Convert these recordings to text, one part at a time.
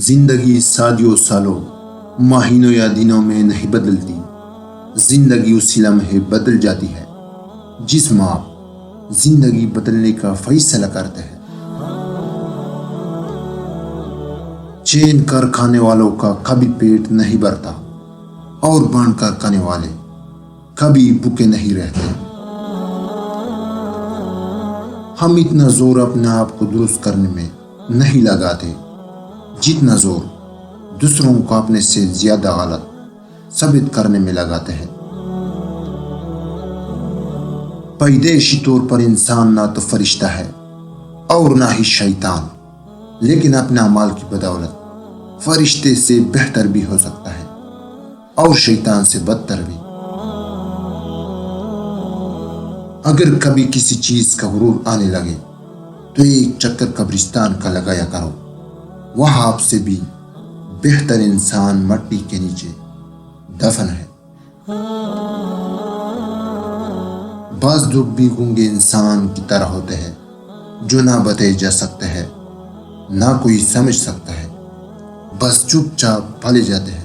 زندگی سادیوں سالوں مہینوں یا دنوں میں نہیں بدلتی، زندگی اسی لمحے بدل جاتی ہے جس میں آپ زندگی بدلنے کا فیصلہ کرتے ہیں۔ چین کر کھانے والوں کا کبھی پیٹ نہیں بھرتا اور بانٹ کر کھانے والے کبھی بھوکے نہیں رہتے۔ ہم اتنا زور اپنے آپ کو درست کرنے میں نہیں لگاتے جتنا زور دوسروں کو اپنے سے زیادہ غلط ثابت کرنے میں لگاتے ہیں۔ پیدائشی طور پر انسان نہ تو فرشتہ ہے اور نہ ہی شیطان، لیکن اپنے اعمال کی بدولت فرشتے سے بہتر بھی ہو سکتا ہے اور شیطان سے بدتر بھی۔ اگر کبھی کسی چیز کا غرور آنے لگے تو ایک چکر قبرستان کا لگایا کرو، وہاں آپ سے بھی بہتر انسان مٹی کے نیچے دفن ہے۔ بعض دکھ بھی گونگے انسان کی طرح ہوتے ہیں جو نہ بتائے جا سکتے ہیں، نہ کوئی سمجھ سکتا ہے، بس چپ چاپ پالے جاتے ہیں۔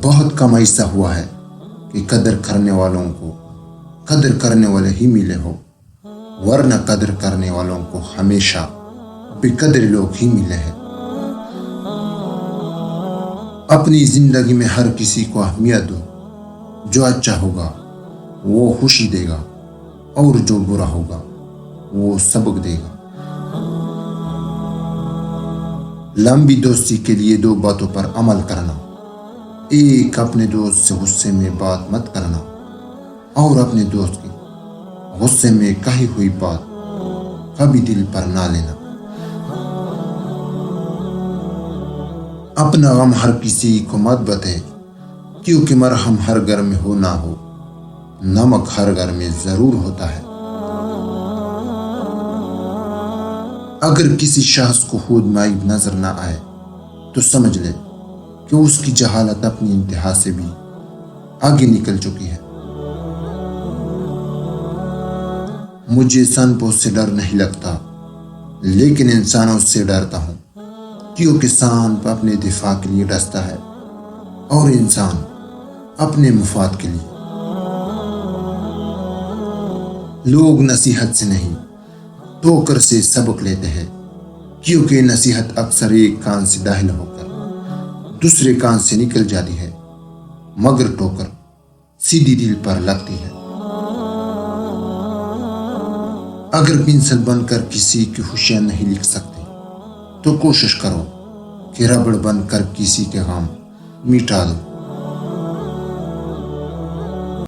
بہت کم ایسا ہوا ہے کہ قدر کرنے والوں کو قدر کرنے والے ہی ملے ہو، ورنہ قدر کرنے والوں کو ہمیشہ بے قدر لوگ ہی ملے ہیں۔ اپنی زندگی میں ہر کسی کو اہمیت دو، جو اچھا ہوگا وہ خوشی دے گا اور جو برا ہوگا وہ سبق دے گا۔ لمبی دوستی کے لیے دو باتوں پر عمل کرنا، ایک اپنے دوست سے غصے میں بات مت کرنا اور اپنے دوست کی غصے میں کہی ہوئی بات کبھی دل پر نہ لینا۔ اپنا غم ہر کسی کو مت بتائے، کیونکہ مرہم ہر گھر میں ہو نہ ہو، نمک ہر گھر میں ضرور ہوتا ہے۔ اگر کسی شخص کو خود معیب نظر نہ آئے تو سمجھ لے کہ اس کی جہالت اپنی انتہا سے بھی آگے نکل چکی ہے۔ مجھے سانپوں سے ڈر نہیں لگتا، لیکن انسانوں سے ڈرتا ہوں، کیونکہ سانپ اپنے دفاع کے لیے ڈستا ہے اور انسان اپنے مفاد کے لیے۔ لوگ نصیحت سے نہیں ٹوکر سے سبق لیتے ہیں، کیونکہ نصیحت اکثر ایک کان سے داخل ہو کر دوسرے کان سے نکل جاتی ہے، مگر ٹوکر سیدھی دل پر لگتی ہے۔ اگر پنسل بن کر کسی کی خوشیاں نہیں لکھ سکتے تو کوشش کرو کہ ربڑ بن کر کسی کے غم مٹا دو۔